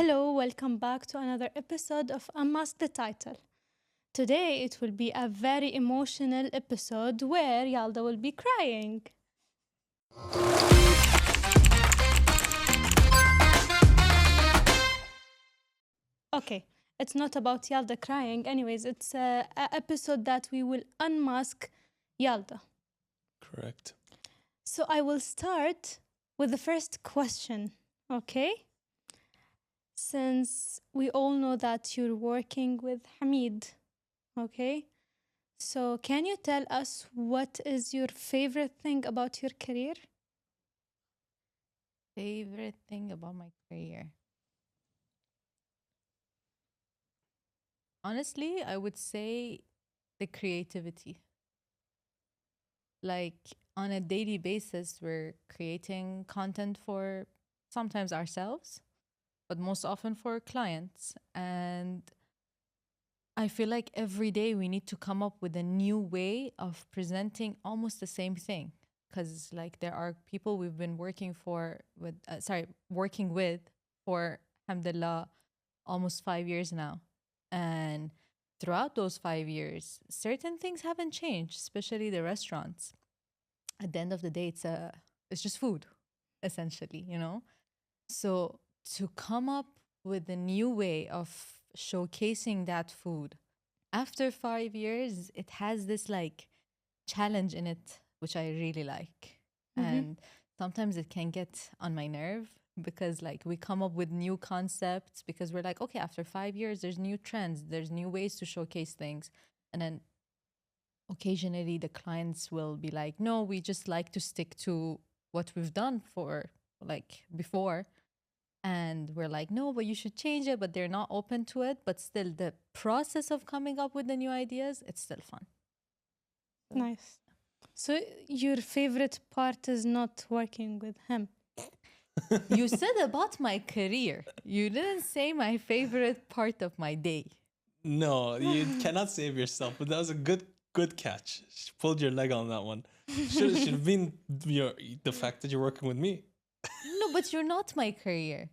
Hello, welcome back to another episode of Unmaskthetitle. Today it will be a very emotional episode where Yalda will be crying. Okay, it's not about Yalda crying. Anyways, it's a episode that we will unmask Yalda. Correct. So I will start with the first question, okay? Since we all know that you're working with Hamid, okay? So can you tell us what is your favorite thing about your career? Favorite thing about my career? Honestly, I would say the creativity. Like on a daily basis, we're creating content for sometimes ourselves, but most often for clients. And I feel like every day we need to come up with a new way of presenting almost the same thing. Because like there are people we've been working with for alhamdulillah almost 5 years now. And throughout those 5 years, certain things haven't changed, especially the restaurants. At the end of the day, it's just food, essentially, you know? So to come up with a new way of showcasing that food after 5 years, it has this like challenge in it, which I really like. And sometimes it can get on my nerve because like we come up with new concepts because we're like, okay, after 5 years, there's new trends, there's new ways to showcase things. And then occasionally the clients will be like, no, we just like to stick to what we've done for like before. And we're like, no, but you should change it, but they're not open to it. But still, the process of coming up with the new ideas, it's still fun. Nice. So your favorite part is not working with him. You said about my career. You didn't say my favorite part of my day. No, you cannot save yourself, but that was a good catch. She pulled your leg on that one. Should have been the fact that you're working with me. No, but you're not my career.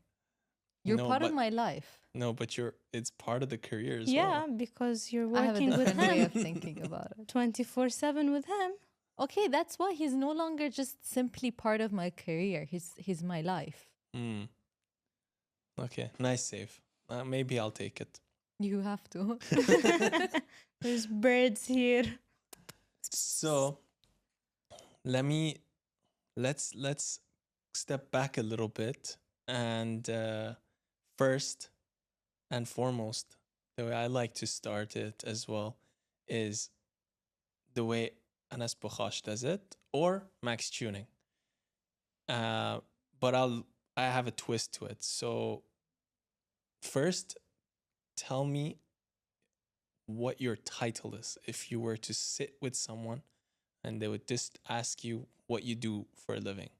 You're No, part of but my life. no, but it's part of the career as Yeah, well. because you're I have a working with different way him of thinking about it. 24/7 with him. Okay, that's why he's no longer just simply part of my career. He's my life. Hmm. Okay, nice save. Maybe I'll take it. You have to. There's birds here. So let's step back a little bit and first and foremost, the way I like to start it as well is the way Anas Bukhash does it or Max Tuning. But I have a twist to it. So first, tell me what your title is if you were to sit with someone and they would just ask you what you do for a living.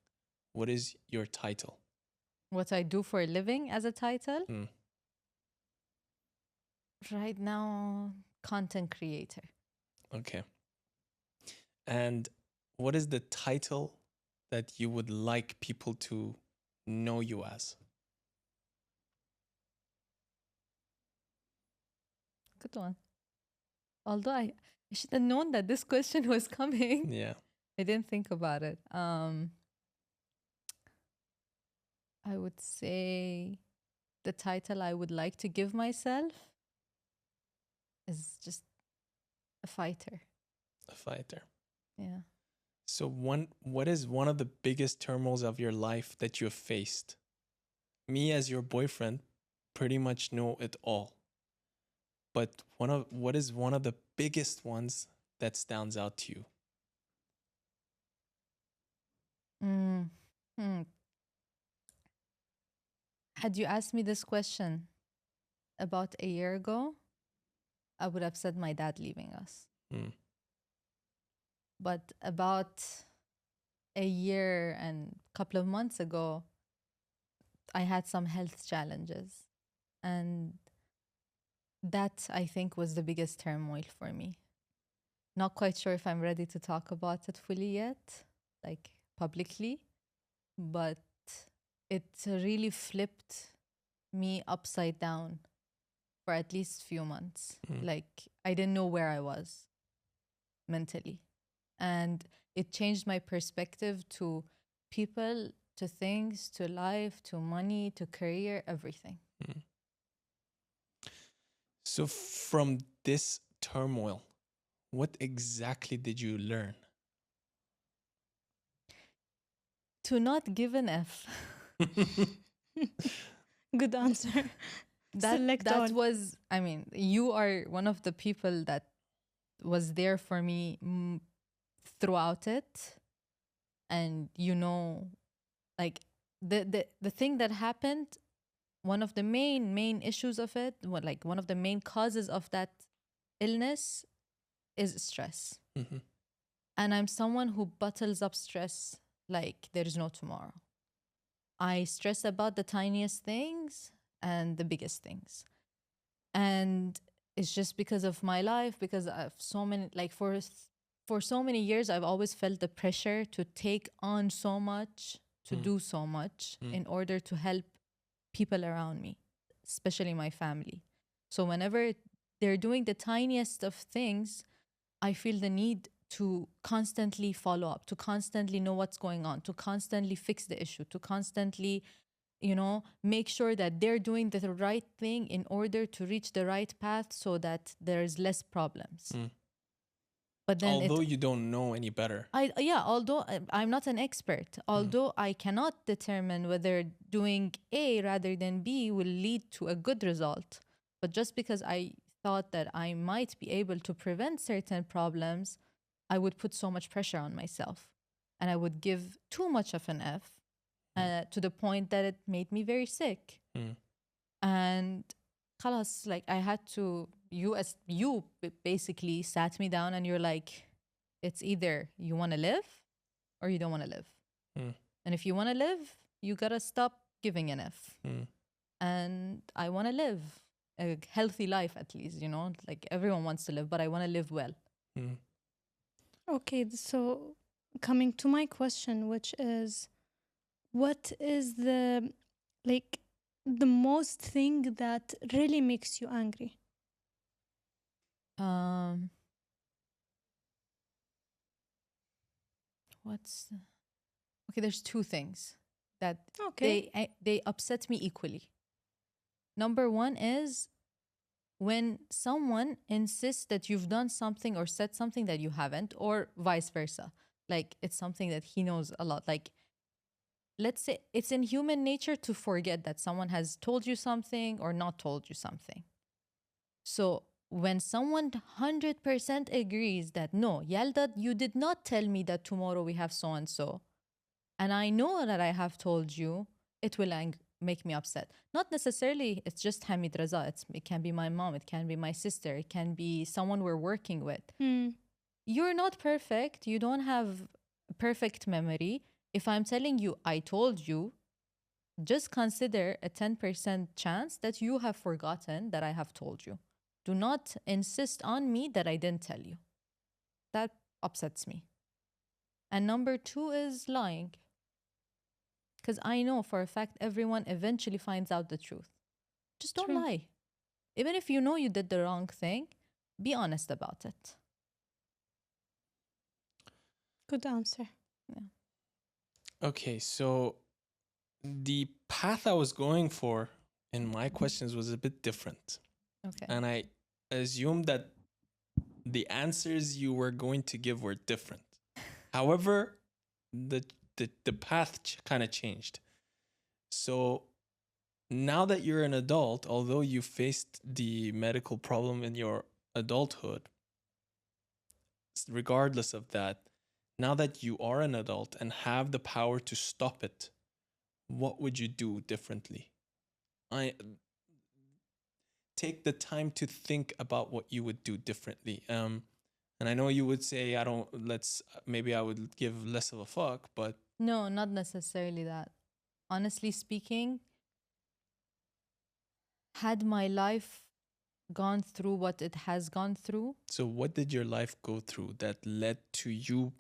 What is your title? What I do for a living as a title? Mm. Right now, content creator. Okay. And what is the title that you would like people to know you as? Good one. Although I should have known that this question was coming. Yeah. I didn't think about it. I would say the title I would like to give myself is just a fighter. A fighter. Yeah. So what is one of the biggest turmoils of your life that you have faced? Me as your boyfriend pretty much know it all. But what is one of the biggest ones that stands out to you? Mm. Hmm. Had you asked me this question about a year ago, I would have said my dad leaving us. Mm. But about a year and a couple of months ago, I had some health challenges. And that, I think, was the biggest turmoil for me. Not quite sure if I'm ready to talk about it fully yet, like publicly, but it really flipped me upside down for at least few months. Mm. Like I didn't know where I was mentally. And it changed my perspective to people, to things, to life, to money, to career, everything. Mm. So from this turmoil, what exactly did you learn? To not give an F. Good answer. Select all. That was, I mean, you are one of the people that was there for me throughout it. And you know, like the thing that happened, one of the main issues of it, like one of the main causes of that illness is stress. Mhm. And I'm someone who bottles up stress like there is no tomorrow. I stress about the tiniest things and the biggest things. And it's just because of my life, because I've so many, like for so many years, I've always felt the pressure to take on so much, to Mm. do so much Mm. in order to help people around me, especially my family. So whenever they're doing the tiniest of things, I feel the need to constantly follow up, to constantly know what's going on, to constantly fix the issue, to constantly, you know, make sure that they're doing the right thing in order to reach the right path so that there's less problems. Mm. But then Although you don't know any better. although I'm not an expert, although I cannot determine whether doing A rather than B will lead to a good result, but just because I thought that I might be able to prevent certain problems, I would put so much pressure on myself and I would give too much of an F to the point that it made me very sick. Mm. And khalas, like I had to, you basically sat me down and you're like, it's either you want to live or you don't want to live. Mm. And if you want to live, you got to stop giving an F. Mm. And I want to live a healthy life, at least, you know, like everyone wants to live, but I want to live well. Mm. Okay, so coming to my question, which is, what is like the most thing that really makes you angry? Um, what's the- okay? There's two things that Okay. they upset me equally. Number one is when someone insists that you've done something or said something that you haven't, or vice versa. Like it's something that he knows a lot. Like, let's say it's in human nature to forget that someone has told you something or not told you something. So when someone 100% agrees that no, Yalda, you did not tell me that tomorrow we have so and so, and I know that I have told you, it will make me upset. Not necessarily it's just Hamid Raza. It can be my mom, it can be my sister, it can be someone we're working with. Hmm. You're not perfect. You don't have perfect memory. If I'm telling you I told you, just consider a 10% chance that you have forgotten that I have told you. Do not insist on me that I didn't tell you. That upsets me. And number two is lying. Because I know for a fact everyone eventually finds out the truth. Just don't True. lie. Even if you know you did the wrong thing, be honest about it. Good answer. Okay, so the path I was going for in my questions was a bit different. Okay. And I assumed that the answers you were going to give were different. However, the path kind of changed. So now that you're an adult, although you faced the medical problem in your adulthood, regardless of that, now that you are an adult and have the power to stop it, what would you do differently? I take the time to think about what you would do differently. And I know you would say, I don't, let's, maybe I would give less of a fuck, but No, not necessarily that. Honestly speaking, had my life gone through what it has gone through, so what did your life go through that led to you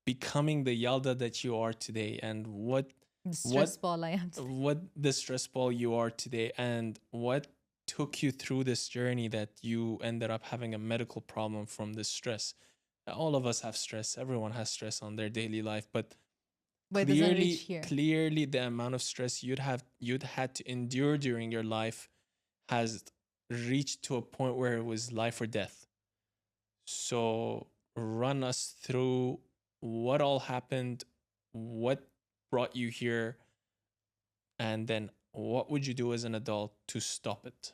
becoming the Yalda that you are today? And what The What stress ball I am today. what the stress ball you are today, and what took you through this journey that you ended up having a medical problem from this stress? All of us have stress. Everyone has stress on their daily life, but But it doesn't reach here. clearly the amount of stress you'd had to endure during your life has reached to a point where it was life or death. So run us through what all happened, what brought you here, and then what would you do as an adult to stop it?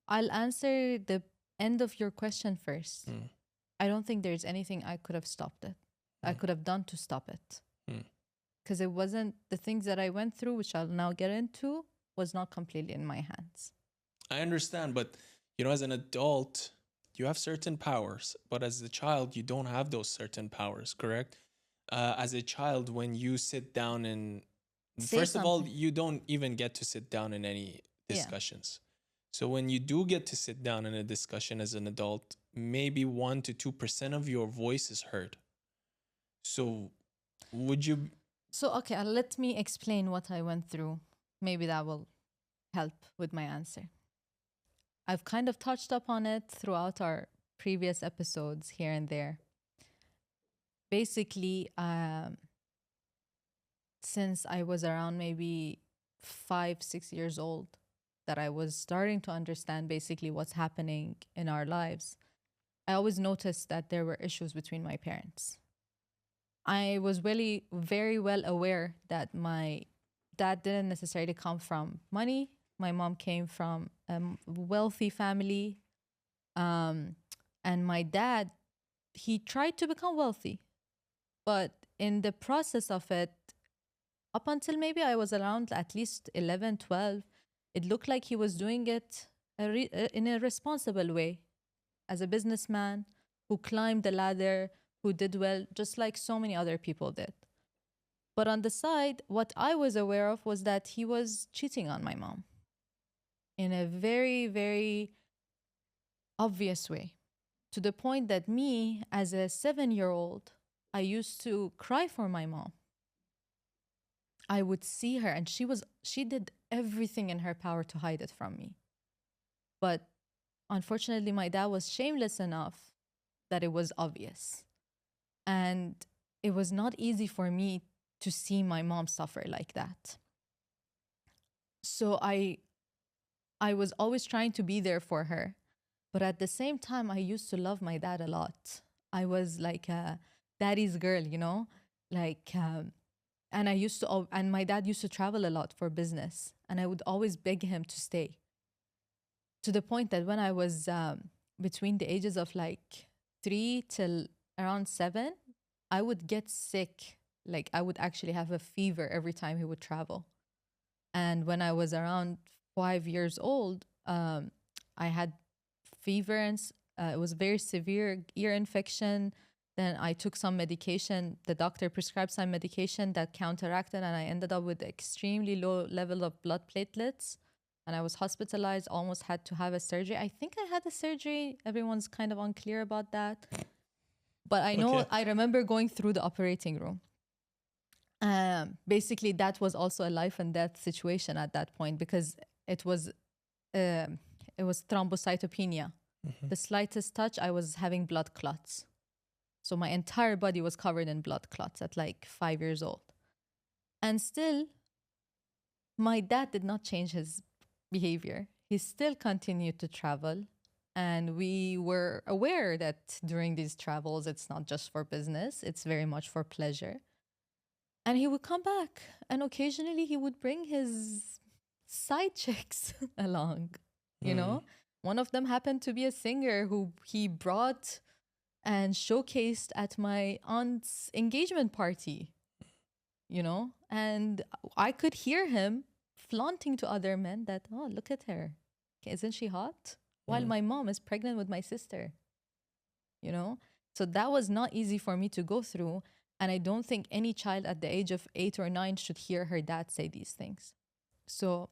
I'll answer the end of your question first. Mm, I don't think there's anything I could have stopped it. I mm, could have done to stop it. mm. Because it wasn't the things that I went through, which I'll now get into, was not completely in my hands. I understand, but as an adult, you have certain powers, but as a child, you don't have those certain powers, correct? As a child, when you sit down and Say first of all, something. you don't even get to sit down in any Yeah. discussions. So when you do get to sit down in a discussion as an adult, maybe 1 to 2% of your voice is heard. So would you? So, okay, let me explain what I went through. Maybe that will help with my answer. I've kind of touched upon it throughout our previous episodes here and there. Basically, since I was around maybe 5, 6 years old, that I was starting to understand basically what's happening in our lives, I always noticed that there were issues between my parents. I was really very well aware that my dad didn't necessarily come from money. My mom came from a wealthy family. And my dad, he tried to become wealthy. But in the process of it, up until maybe I was around at least 11, 12, it looked like he was doing it in a responsible way as a businessman who climbed the ladder, who did well, just like so many other people did. But on the side, what I was aware of was that he was cheating on my mom in a very, very obvious way, to the point that me, as a 7-year-old, I used to cry for my mom. I would see her and she did everything in her power to hide it from me. But unfortunately, my dad was shameless enough that it was obvious. And it was not easy for me to see my mom suffer like that. So I was always trying to be there for her. But at the same time, I used to love my dad a lot. I was like a daddy's girl, like, and and my dad used to travel a lot for business, and I would always beg him to stay. To the point that when I was between the ages of like 3 till around 7, I would get sick. Like I would actually have a fever every time he would travel. And when I was around 5 years old, I had fever and it was very severe ear infection. Then I took some medication. The doctor prescribed some medication that counteracted, and I ended up with extremely low level of blood platelets. And I was hospitalized, almost had to have a surgery. I think I had a surgery. Everyone's kind of unclear about that. But I know, Okay. I remember going through the operating room. Basically, that was also a life and death situation at that point, because it was thrombocytopenia. Mhm. The slightest touch, I was having blood clots. So my entire body was covered in blood clots at like 5 years old. And still, my dad did not change his behavior. He still continued to travel. And we were aware that during these travels, it's not just for business, it's very much for pleasure. And he would come back, and occasionally he would bring his side chicks along, you know? One of them happened to be a singer who he brought and showcased at my aunt's engagement party, And I could hear him flaunting to other men that, oh, look at her. Isn't she hot? While my mom is pregnant with my sister, So that was not easy for me to go through. And I don't think any child at the age of 8 or 9 should hear her dad say these things. So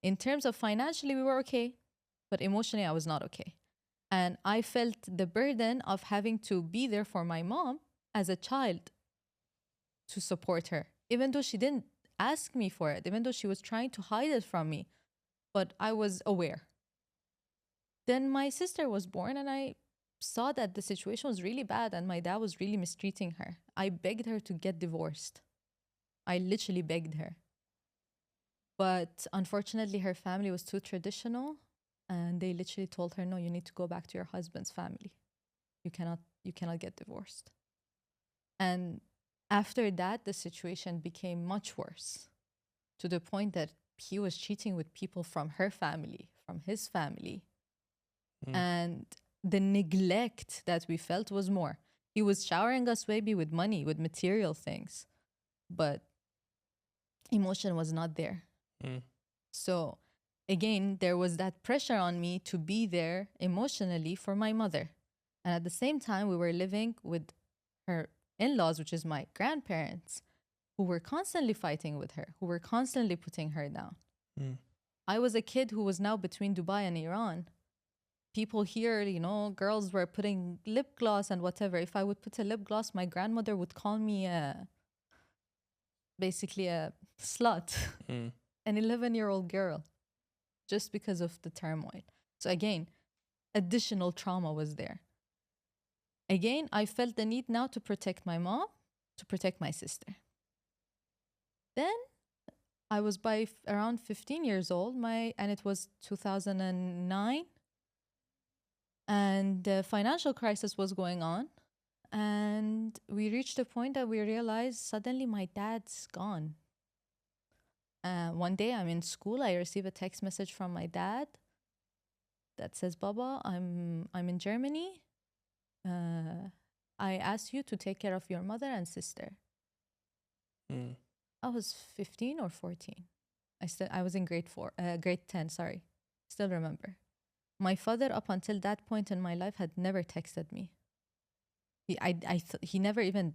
in terms of financially, we were okay, but emotionally, I was not okay. And I felt the burden of having to be there for my mom as a child to support her even though she didn't ask me for it, even though she was trying to hide it from me, but I was aware. Then my sister was born, and I saw that the situation was really bad and my dad was really mistreating her. I begged her to get divorced. I literally begged her. But unfortunately, her family was too traditional, and they literally told her, "No, you need to go back to your husband's family. You cannot get divorced." And after that, the situation became much worse, to the point that he was cheating with people from her family, from his family. Mm. And the neglect that we felt was more. He was showering us maybe with money, with material things, but emotion was not there. Mm. So again, there was that pressure on me to be there emotionally for my mother. And at the same time, we were living with her in-laws, which is my grandparents, who were constantly fighting with her, who were constantly putting her down. Mm. I was a kid who was now between Dubai and Iran. People here, girls were putting lip gloss and whatever. If I would put a lip gloss, my grandmother would call me basically a slut, Mm. an 11-year-old girl, just because of the turmoil. So again, additional trauma was there. Again, I felt the need now to protect my mom, to protect my sister. Then I was around 15 years old, and it was 2009, and the financial crisis was going on. And we reached a point that we realized suddenly my dad's gone. One day I'm in school, I receive a text message from my dad that says, "Baba, I'm in Germany. I asked you to take care of your mother and sister." Mm. I was 15 or 14. I was in grade 10, sorry. Still remember. My father, up until that point in my life, had never texted me. He never even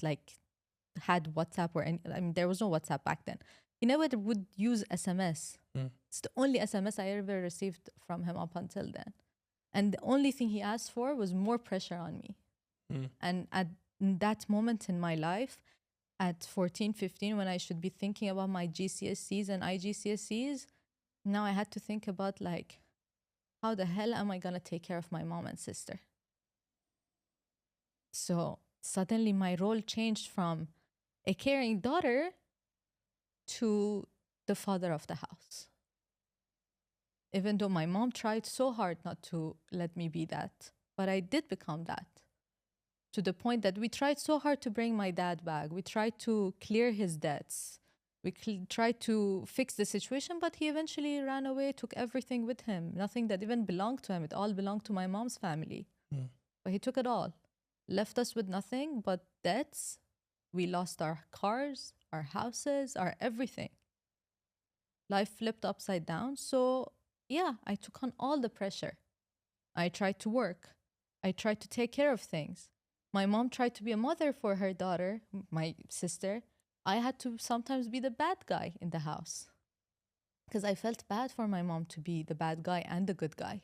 had WhatsApp or any. I mean, there was no WhatsApp back then. He never would use SMS. Mm. It's the only SMS I ever received from him up until then. And the only thing he asked for was more pressure on me. Mm. And at that moment in my life, at 14, 15, when I should be thinking about my GCSEs and IGCSEs, now I had to think about how the hell am I going to take care of my mom and sister? So suddenly my role changed from a caring daughter to the father of the house. Even though my mom tried so hard not to let me be that, but I did become that. To the point that we tried so hard to bring my dad back. We tried to clear his debts. We tried to fix the situation, but he eventually ran away, took everything with him. Nothing that even belonged to him. It all belonged to my mom's family. Mm. But he took it all. Left us with nothing but debts. We lost our cars, our houses, our everything. Life flipped upside down. So, yeah, I took on all the pressure. I tried to work. I tried to take care of things. My mom tried to be a mother for her daughter, my sister. I had to sometimes be the bad guy in the house because I felt bad for my mom to be the bad guy and the good guy.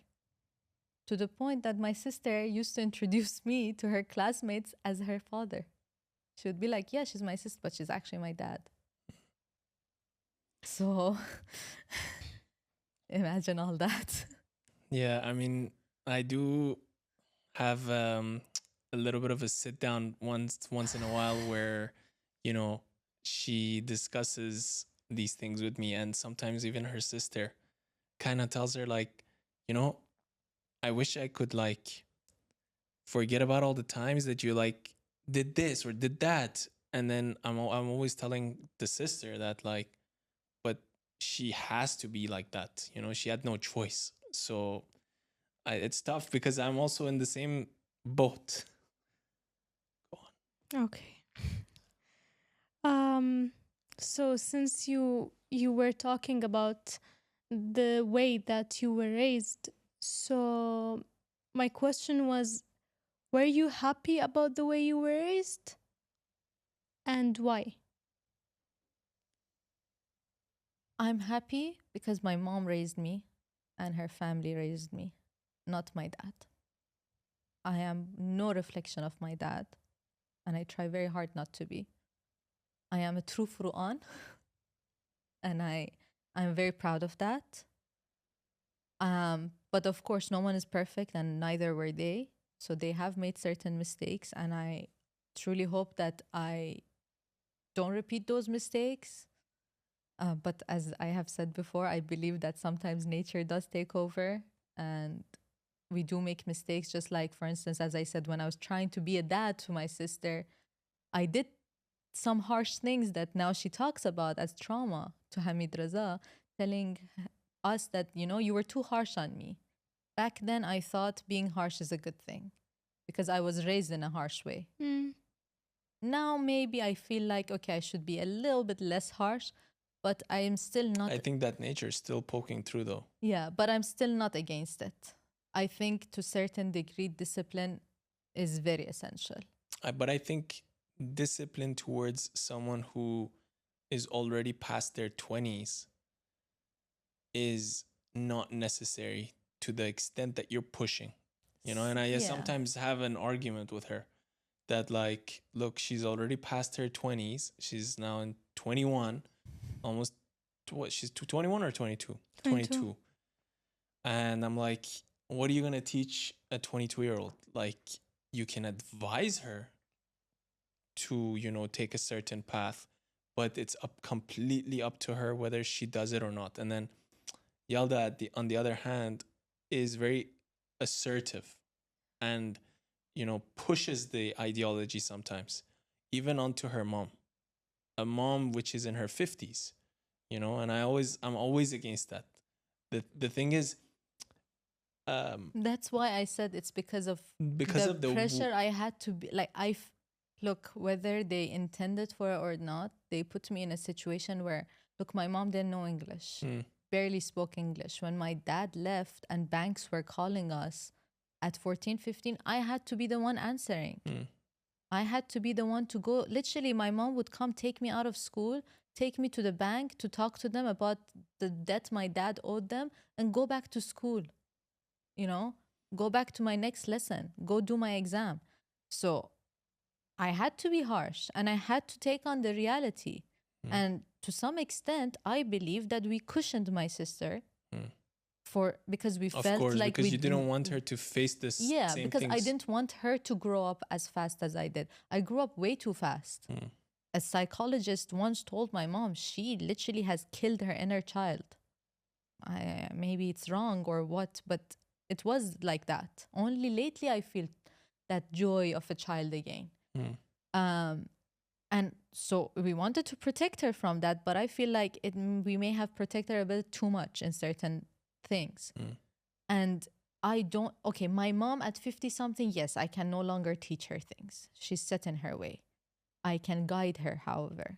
To the point that my sister used to introduce me to her classmates as her father. She would be like, "Yeah, she's my sister, but she's actually my dad." So imagine all that. Yeah, I mean, I do have a little bit of a sit down once in a while where, you know, she discusses these things with me, and sometimes even her sister kind of tells her like, you know, I wish I could forget about all the times that you did this or did that. And then I'm always telling the sister that but she has to be like that, you know, she had no choice. So it's tough because I'm also in the same boat. Go on. Okay. Um, so since you were talking about the way that you were raised, so my question was, were you happy about the way you were raised? And why? I'm happy because my mom raised me and her family raised me, not my dad. I am no reflection of my dad, and I try very hard not to be. I am a true Furu'an, and I'm very proud of that. But of course, no one is perfect, and neither were they. So they have made certain mistakes, and I truly hope that I don't repeat those mistakes. But as I have said before, I believe that sometimes nature does take over, and we do make mistakes. Just like, for instance, as I said, when I was trying to be a dad to my sister, I did some harsh things that now she talks about as trauma to Hamid Raza, telling us that, you were too harsh on me. Back then, I thought being harsh is a good thing because I was raised in a harsh way. Mm. Now, maybe I feel like, okay, I should be a little bit less harsh, but I am still not, I think that nature is still poking through though. yeah, but I'm still not against it. I think to certain degree, discipline is very essential. But I think discipline towards someone who is already past their 20s is not necessary to the extent that you're pushing, and I Yeah. sometimes have an argument with her that, like, look, she's already past her 20s. She's now in 21, almost, what, she's 21 or 22? 22. And I'm like, what are you going to teach a 22-year-old? Like, you can advise her to, take a certain path, but it's completely up to her whether she does it or not. And then Yalda, on the other hand, is very assertive and, pushes the ideology sometimes, even onto her mom, a mom which is in her 50s, and I'm always against that. The thing is, That's why I said it's because of because the of the pressure I had to be like, look, whether they intended for it or not, they put me in a situation where, look, my mom didn't know English, Mm, barely spoke English. When my dad left and banks were calling us at 14, 15, I had to be the one answering. mm, I had to be the one to go. Literally, my mom would come take me out of school, take me to the bank to talk to them about the debt my dad owed them, and go back to school, you know, go back to my next lesson, go do my exam. So I had to be harsh and I had to take on the reality. mm, And to some extent, I believe that we cushioned my sister mm. because we Of felt course, like because you didn't want her to face this yeah, same because I things. didn't want her to grow up as fast as I did. I grew up way too fast. Mm, A psychologist once told my mom she literally has killed her inner child. Maybe it's wrong or what, but it was like that. Only lately I feel that joy of a child again. mm, Um, and so we wanted to protect her from that, but I feel like we may have protected her a bit too much in certain things. mm. And I don't, okay, my mom at 50 something, yes, I can no longer teach her things. She's set in her way. I can guide her, however.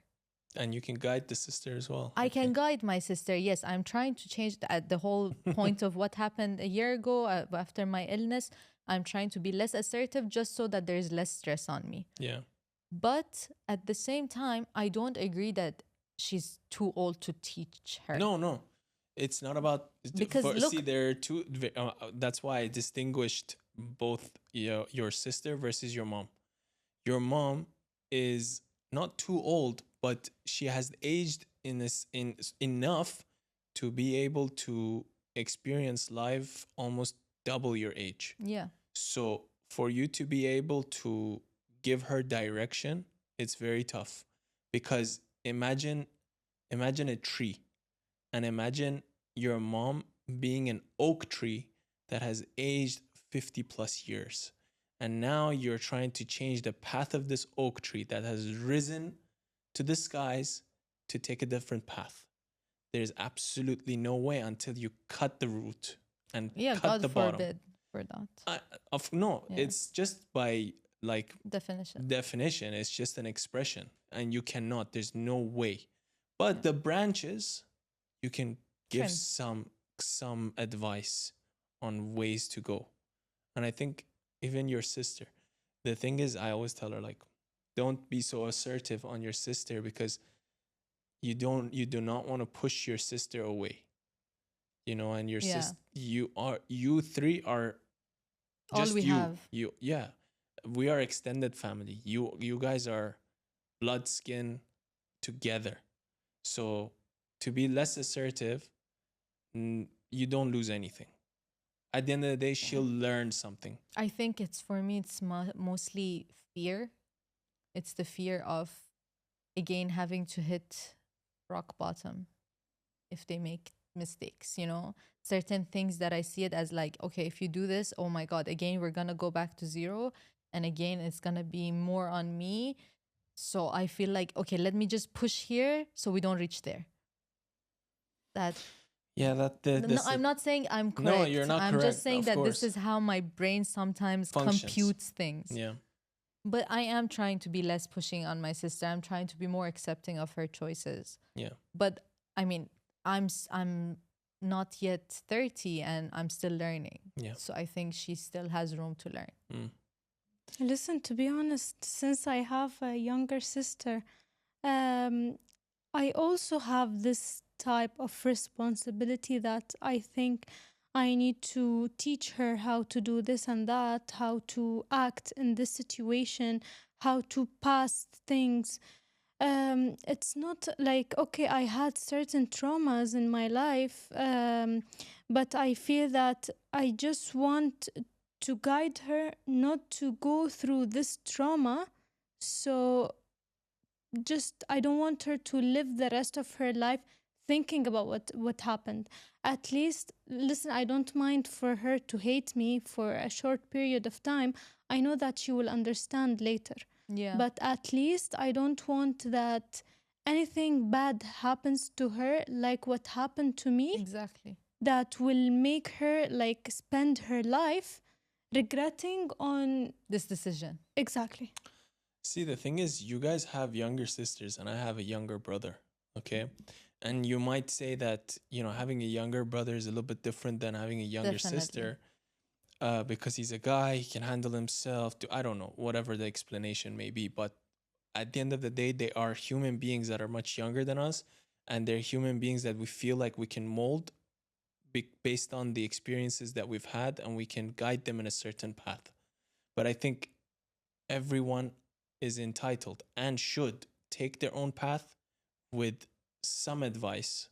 And you can guide the sister as well. I can Okay. guide my sister. Yes, I'm trying to change the whole point of what happened a year ago after my illness. I'm trying to be less assertive just so that there's less stress on me. Yeah. But at the same time, I don't agree that she's too old to teach her. No. It's not about, Because look, see, there are two. That's why I distinguished both your sister versus your mom. Your mom is not too old, but she has aged enough to be able to experience life almost double your age. yeah, So for you to be able to give her direction, it's very tough, because imagine a tree, and imagine your mom being an oak tree that has aged 50 plus years. And now you're trying to change the path of this oak tree that has risen to the skies to take a different path. There's absolutely no way until you cut the root and yeah, cut God the bottom. forbid for that No, Yeah. it's just by, like, definition. definition, it's just an expression, and you cannot, there's no way. But Yeah. the branches, you can give Trim. some advice on ways to go. And I think even your sister, the thing is, I always tell her, like, don't be so assertive on your sister, because you do not want to push your sister away, and your Yeah. sister, you three are All just we have. yeah, we are extended family. You guys are blood, skin, together. So to be less assertive, you don't lose anything. At the end of the day, she'll learn something. I think it's for me, it's mostly fear. It's the fear of, again, having to hit rock bottom if they make mistakes, you know? Certain things that I see it as like, okay, if you do this, oh my God, again, we're gonna go back to zero. And again, it's gonna be more on me. So I feel like, okay, let me just push here so we don't reach there. That Yeah, no, I'm not saying I'm correct. No, you're not I'm correct. just saying Of that course. this is how my brain sometimes Functions. computes things. Yeah. But I am trying to be less pushing on my sister. I'm trying to be more accepting of her choices. Yeah. But I mean, I'm not yet 30 and I'm still learning. Yeah. So I think she still has room to learn. Listen, to be honest, since I have a younger sister, I also have this type of responsibility that I think I need to teach her how to do this and that, how to act in this situation, how to pass things. It's not like, okay, I had certain traumas in my life, but I feel that I just want to guide her not to go through this trauma. So just I don't want her to live the rest of her life thinking about what happened. At least, listen, I don't mind for her to hate me for a short period of time. I know that she will understand later. Yeah. But at least I don't want that anything bad happens to her like what happened to me, Exactly. that will make her like spend her life regretting on This decision. exactly. See, the thing is, you guys have younger sisters and I have a younger brother, okay? And you might say that, you know, having a younger brother is a little bit different than having a younger Definitely. sister because he's a guy, he can handle himself, I don't know, whatever the explanation may be. But at the end of the day, they are human beings that are much younger than us, and they're human beings that we feel like we can mold based on the experiences that we've had, and we can guide them in a certain path. But I think everyone is entitled and should take their own path with some advice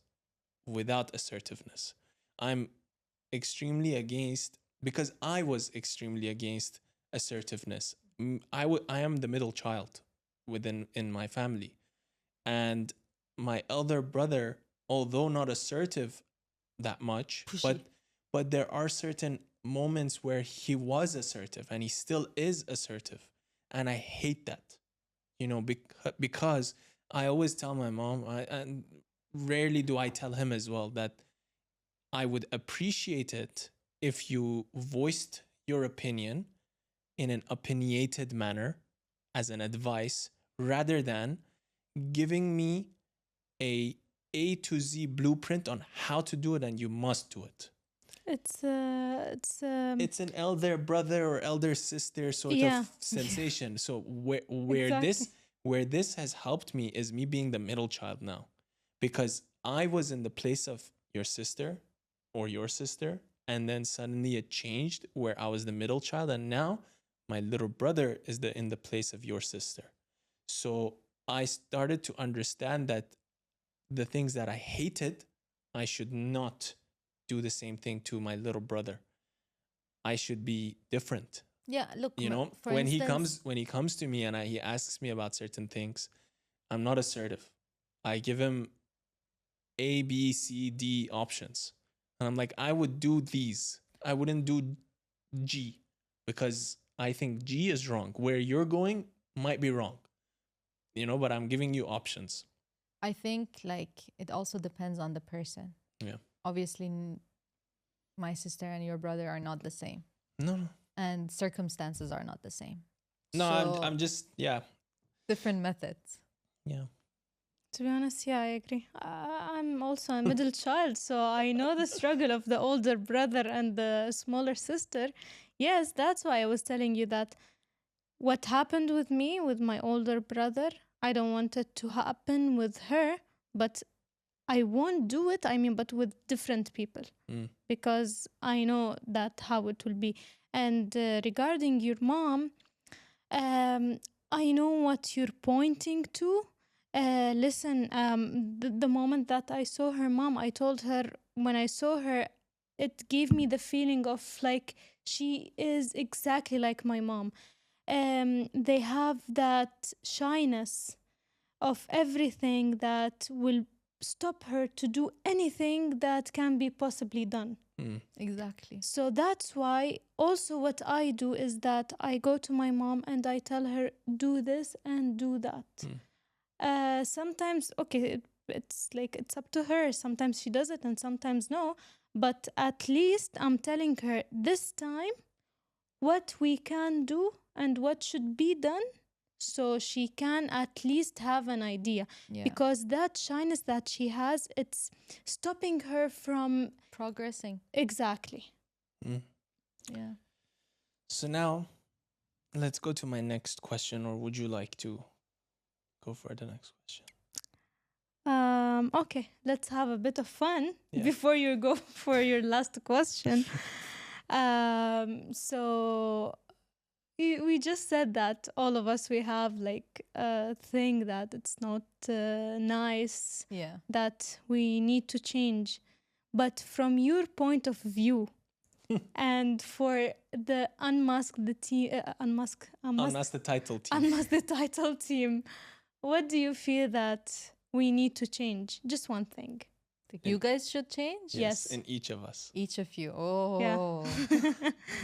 without assertiveness. I'm extremely against, because I was extremely against assertiveness. I am the middle child in my family, and my elder brother, although not assertive that much, Pushy. but there are certain moments where he was assertive and he still is assertive, and I hate that, you know, because I always tell my mom, and rarely do I tell him as well, that I would appreciate it if you voiced your opinion in an opinionated manner as an advice, rather than giving me A to Z blueprint on how to do it and you must do it. It's It's an elder brother or elder sister sort yeah. of sensation. So where Exactly. where this has helped me is me being the middle child now, because I was in the place of your sister or your sister, and then suddenly it changed where I was the middle child, and now my little brother is in the place of your sister. So I started to understand that the things that I hated, I should not do the same thing to my little brother. I should be different. Yeah, look, You know, for when instance, he comes to me and he asks me about certain things, I'm not assertive. I give him A, B, C, D options. And I'm like, I would do these. I wouldn't do G, because I think G is wrong. Where you're going might be wrong. You know, but I'm giving you options. I think like it also depends on the person. Yeah. Obviously, my sister and your brother are not the same, No. and circumstances are not the same. No, So I'm just, yeah. different methods. Yeah. To be honest, yeah, I agree. I'm also a middle child, so I know the struggle of the older brother and the smaller sister. Yes, that's why I was telling you that what happened with me, with my older brother, I don't want it to happen with her, but I won't do it. I mean, but with different people, because I know that how it will be. And regarding your mom, I know what you're pointing to. Listen, the moment that I saw her mom, I told her, when I saw her, it gave me the feeling of like she is exactly like my mom. They have that shyness of everything that will stop her to do anything that can be possibly done. Mm. Exactly. So that's why also what I do is that I go to my mom and I tell her, do this and do that. Mm. Sometimes, okay, it's like it's up to her. Sometimes she does it and sometimes no. But at least I'm telling her this time what we can do and what should be done, so she can at least have an idea. Yeah. Because that shyness that she has, it's stopping her from Progressing. exactly. Mm. Yeah. So now, let's go to my next question, or would you like to go for the next question? Okay, let's have a bit of fun Yeah. before you go for your last question. So we just said that all of us, we have like a thing that it's not nice, Yeah. that we need to change. But from your point of view, and for the Unmask the title team. Unmask the title team, what do you feel that we need to change? Just one thing. You guys should change? Yes. In each of us. Each of you. Yeah. Oh.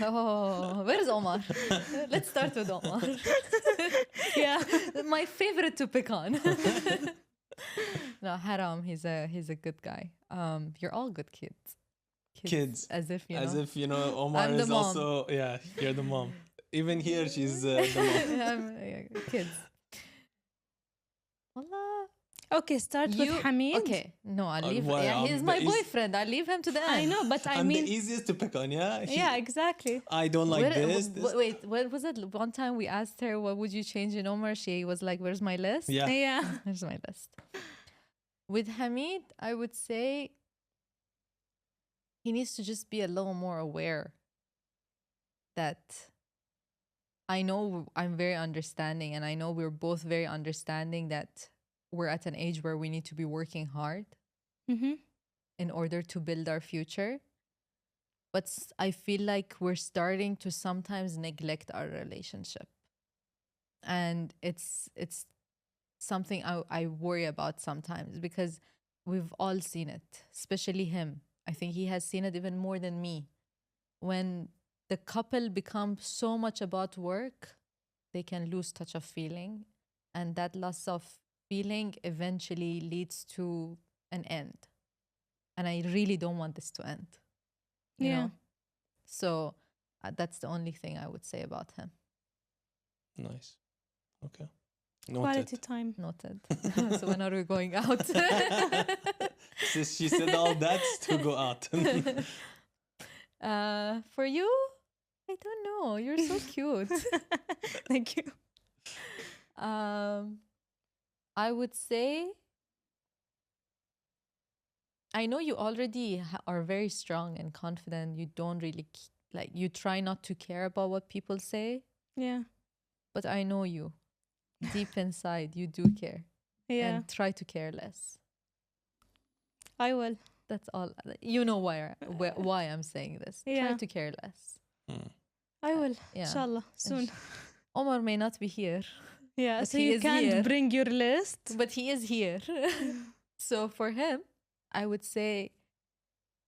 Oh. Where's Omar? Let's start with Omar. Yeah. My favorite to pick on. No, Haram, he's a good guy. You're all good kids. Kids. As if you know. As if, you know, Omar I'm the is mom. also, yeah, you're the mom. Even here, she's the mom. Kids. Wallah. Okay, start with Hamid. Okay, no, I'll leave. why? Yeah, he's I'm my the boyfriend. I'll leave him to the end. I know, but I I'm mean, the easiest to pick on, yeah? yeah, exactly. I don't like this. Wait, what was it? One time we asked her, what would you change in Omar? She was like, where's my list? Yeah. Yeah. Here's my list. With Hamid, I would say he needs to just be a little more aware that I know I'm very understanding, and I know we're both very understanding that we're at an age where we need to be working hard Mm-hmm. in order to build our future. But I feel like we're starting to sometimes neglect our relationship. And it's something I worry about sometimes, because we've all seen it, especially him. I think he has seen it even more than me. When the couple becomes so much about work, they can lose touch of feeling. And that loss of feeling eventually leads to an end. And I really don't want this to end. You Yeah. know? So that's the only thing I would say about him. Nice. Okay. Noted. Quality time. Noted. So when are we going out? She said all that to go out. For you, I don't know. You're so cute. Thank you. I would say, I know you already are very strong and confident. You don't really like, you try not to care about what people say, Yeah. but I know you deep inside, you do care. Yeah. And try to care less. I will. That's all. You know why I'm saying this. Try Yeah. to care less. I will. Yeah. Inshallah. Soon. Omar may not be here, Yeah. But So he you is can't here. bring your list. but he is here. So for him, I would say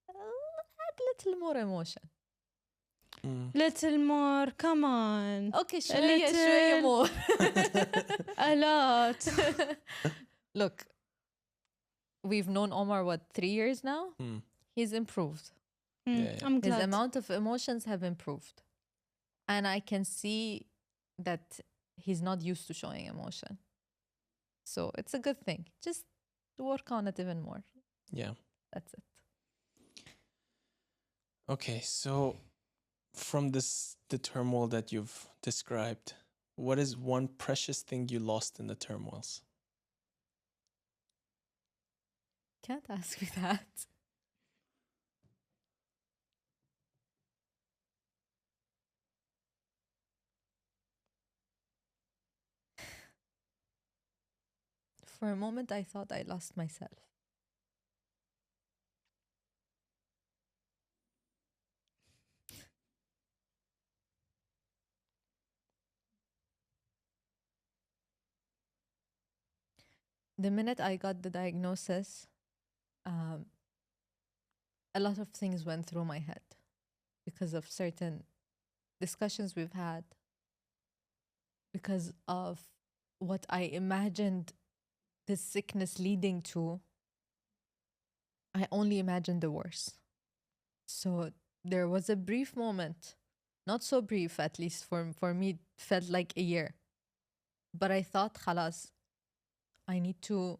add little more emotion. Little more. Come on. Okay, شوية more. A lot. Look, we've known Omar, 3 years now? He's improved. Yeah. I'm His glad. amount of emotions have improved. And I can see that he's not used to showing emotion. So it's a good thing. Just work on it even more. Yeah. That's it. Okay, so from the turmoil that you've described, what is one precious thing you lost in the turmoils? Can't ask me that. For a moment, I thought I lost myself. The minute I got the diagnosis, um, a lot of things went through my head because of certain discussions we've had, because of what I imagined this sickness leading to. I only imagined the worst. So there was a brief moment, not so brief, at least for me, it felt like a year. But I thought, khalas, I need to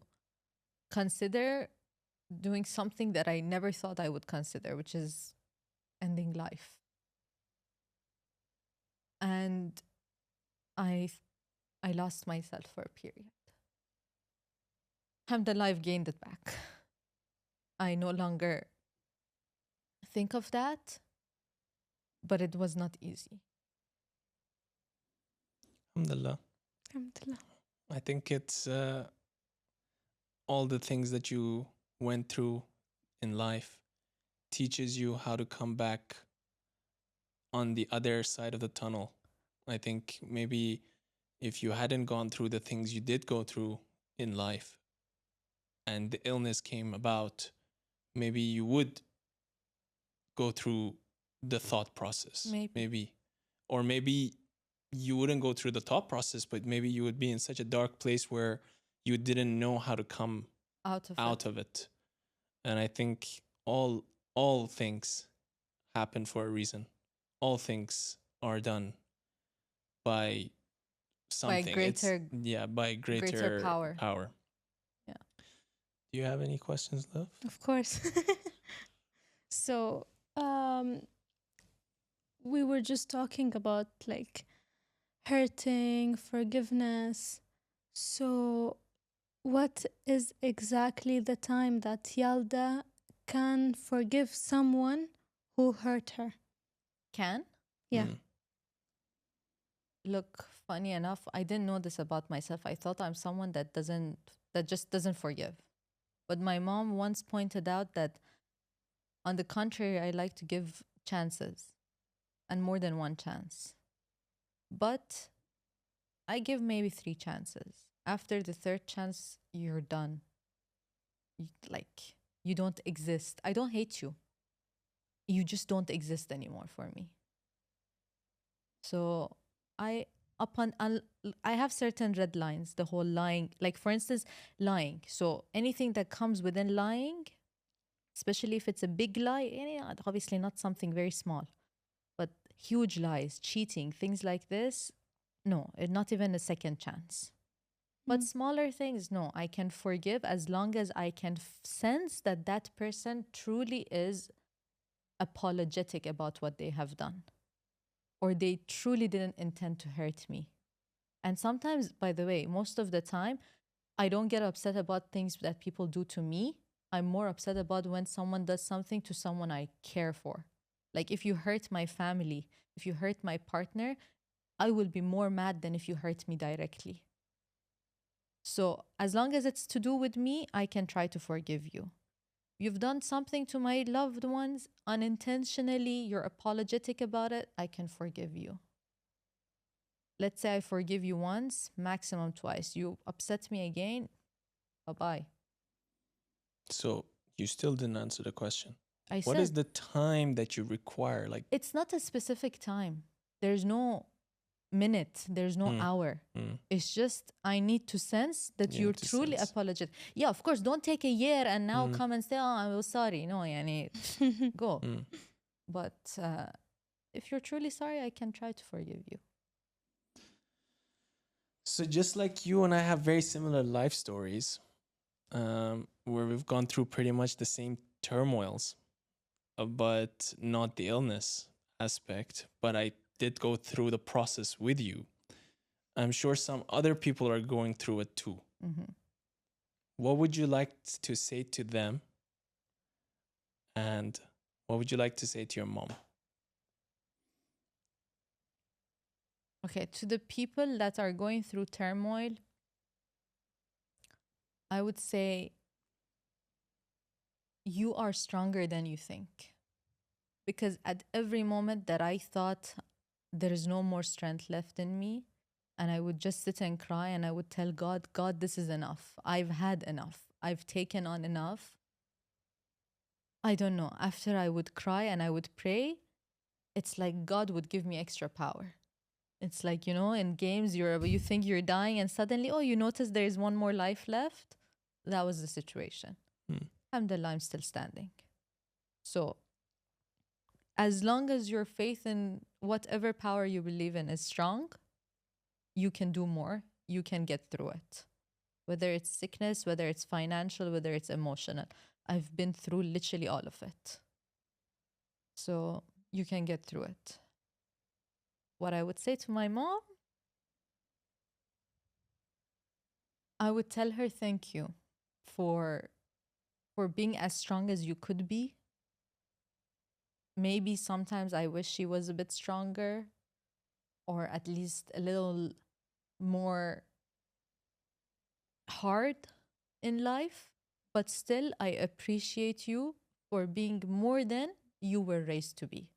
consider doing something that I never thought I would consider, which is ending life. And I I lost myself for a period. Alhamdulillah, I've gained it back. I no longer think of that, but it was not easy. Alhamdulillah. Alhamdulillah. I think it's all the things that you went through in life teaches you how to come back on the other side of the tunnel. I think maybe if you hadn't gone through the things you did go through in life and the illness came about, maybe you would go through the thought process. Maybe. Or maybe you wouldn't go through the thought process, but maybe you would be in such a dark place where you didn't know how to come out of it. And I think all things happen for a reason. All things are done by something. By greater power. Yeah. Do you have any questions, love? Of course. So, we were just talking about like hurting, forgiveness. So, what is exactly the time that Yalda can forgive someone who hurt her? Can? Yeah. Look, funny enough, I didn't know this about myself. I thought I'm someone that just doesn't forgive. But my mom once pointed out that on the contrary, I like to give chances and more than one chance. But I give maybe 3 chances. After the 3rd chance, you're done. You don't exist. I don't hate you. You just don't exist anymore for me. So I have certain red lines, the whole lying, like for instance, lying. So anything that comes within lying, especially if it's a big lie, obviously not something very small, but huge lies, cheating, things like this, no, not even a second chance. But smaller things, no, I can forgive as long as I can sense that that person truly is apologetic about what they have done, or they truly didn't intend to hurt me. And sometimes, by the way, most of the time, I don't get upset about things that people do to me. I'm more upset about when someone does something to someone I care for. Like if you hurt my family, if you hurt my partner, I will be more mad than if you hurt me directly. So as long as it's to do with me, I can try to forgive you. You've done something to my loved ones unintentionally, you're apologetic about it, I can forgive you. Let's say I forgive you once, maximum twice. You upset me again, bye-bye. So you still didn't answer the question. What said, is the time that you require? Like, it's not a specific time. There's no minute, there's no hour. It's just I need to sense that you're truly apologetic. Yeah, of course, don't take a year and now come and say, oh, I'm sorry. No, yani, go. But if you're truly sorry, I can try to forgive you. So just like you and I have very similar life stories, where we've gone through pretty much the same turmoils, but not the illness aspect. But I did go through the process with you. I'm sure some other people are going through it too. What would you like to say to them? And what would you like to say to your mom? Okay, to the people that are going through turmoil, I would say you are stronger than you think. Because at every moment that I thought there is no more strength left in me, and I would just sit and cry and I would tell God, God, this is enough. I've had enough. I've taken on enough. I don't know. After I would cry and I would pray, it's like God would give me extra power. It's like, you know, in games, you think you're dying and suddenly, oh, you notice there is one more life left. That was the situation. Hmm. Alhamdulillah, I'm still standing. So as long as your faith in whatever power you believe in is strong, you can do more. You can get through it. Whether it's sickness, whether it's financial, whether it's emotional. I've been through literally all of it. So you can get through it. What I would say to my mom, I would tell her thank you for being as strong as you could be. Maybe sometimes I wish she was a bit stronger, or at least a little more hard in life, but still I appreciate you for being more than you were raised to be.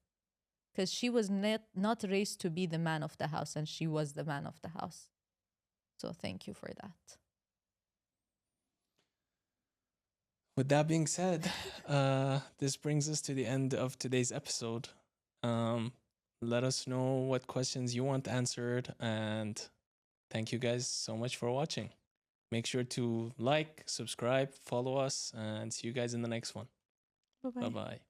Because she was not raised to be the man of the house, and she was the man of the house. So thank you for that. With that being said, this brings us to the end of today's episode. Let us know what questions you want answered, and thank you guys so much for watching. Make sure to like, subscribe, follow us, and see you guys in the next one. Bye Bye bye. bye.